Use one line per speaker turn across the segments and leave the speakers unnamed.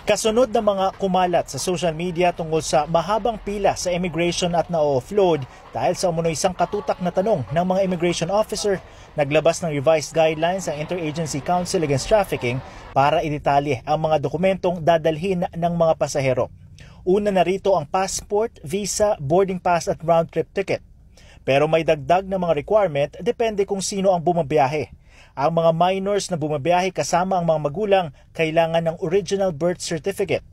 Kasunod ng mga kumalat sa social media tungkol sa mahabang pila sa immigration at na-offload dahil sa umunoy isang katutak na tanong ng mga immigration officer, naglabas ng revised guidelines ang Interagency Council Against Trafficking para idetalye ang mga dokumentong dadalhin ng mga pasahero. Una na rito ang passport, visa, boarding pass at round-trip ticket. Pero may dagdag na mga requirement depende kung sino ang bumabiyahe. Ang mga minors na bumabiyahe kasama ang mga magulang kailangan ng original birth certificate.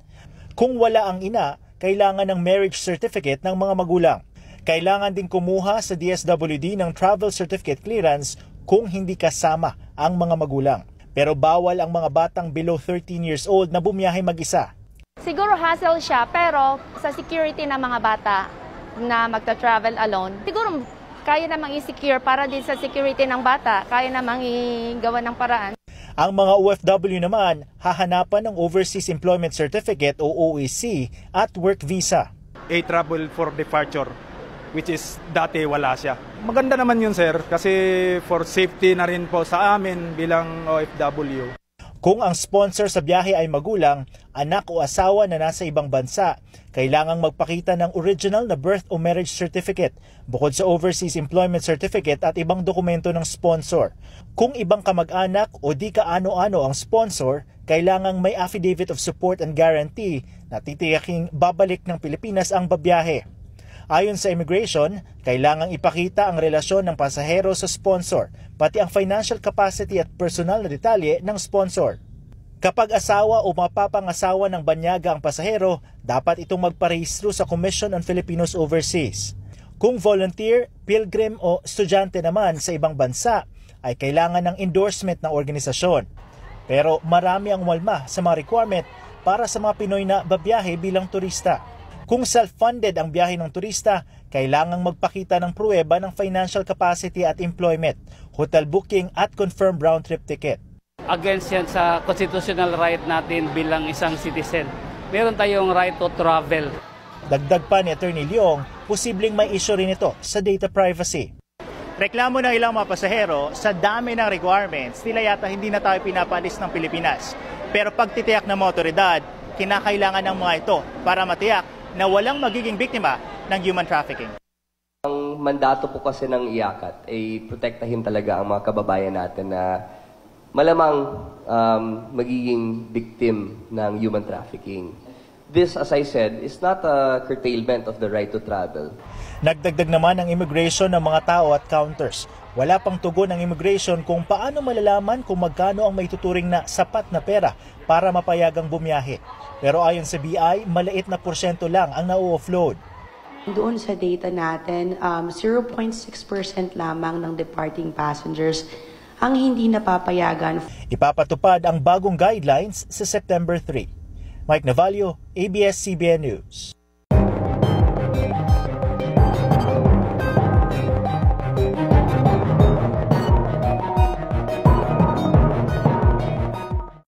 Kung wala ang ina, kailangan ng marriage certificate ng mga magulang. Kailangan din kumuha sa DSWD ng travel certificate clearance kung hindi kasama ang mga magulang. Pero bawal ang mga batang below 13 years old na bumiyahe mag-isa.
Siguro hassle siya, pero sa security ng mga bata na magta-travel alone, siguro kaya namang i-secure para din sa security ng bata, kaya namang i-gawa ng paraan.
Ang mga OFW naman, hahanapan ng Overseas Employment Certificate o OEC at work visa.
A travel for departure, which is dati wala siya. Maganda naman yun, sir, kasi for safety na rin po sa amin bilang OFW.
Kung ang sponsor sa biyahe ay magulang, anak o asawa na nasa ibang bansa, kailangang magpakita ng original na birth o marriage certificate bukod sa Overseas Employment Certificate at ibang dokumento ng sponsor. Kung ibang kamag-anak o di kaano-ano ang sponsor, kailangang may affidavit of support and guarantee na titiyaking babalik ng Pilipinas ang babiyahe. Ayon sa immigration, kailangang ipakita ang relasyon ng pasahero sa sponsor, pati ang financial capacity at personal na detalye ng sponsor. Kapag asawa o mapapangasawa ng banyaga ang pasahero, dapat itong magparehistro sa Commission on Filipinos Overseas. Kung volunteer, pilgrim o estudyante naman sa ibang bansa, ay kailangan ng endorsement ng organisasyon. Pero marami ang umalma sa mga requirement para sa mga Pinoy na babiyahe bilang turista. Kung self-funded ang biyahe ng turista, kailangang magpakita ng pruweba ng financial capacity at employment, hotel booking at confirmed round-trip ticket.
Against yan sa constitutional right natin bilang isang citizen. Meron tayong right to travel.
Dagdag pa ni Attorney Leong, posibleng may issue rin ito sa data privacy. Reklamo ng ilang mga pasahero, sa dami ng requirements, tila yata hindi na tayo pinapalis ng Pilipinas. Pero pagtitiyak ng mga otoridad, kinakailangan ng mga ito para matiyak na walang magiging biktima ng human trafficking.
Ang mandato po kasi ng IACAT ay protektahin talaga ang mga kababayan natin na malamang magiging victim ng human trafficking. This, as I said, is not a curtailment of the right to travel.
Nagdagdag naman ang immigration ng mga tao at counters. Wala pang tugon ng immigration kung paano malalaman kung magkano ang maituturing na sapat na pera para mapayagang bumiyahe. Pero ayon sa BI, maliit na porsyento lang ang na-offload.
Doon sa data natin, 0.6% lamang ng departing passengers ang hindi napapayagan.
Ipapatupad ang bagong guidelines sa September 3. Mike Navalio, ABS-CBN News.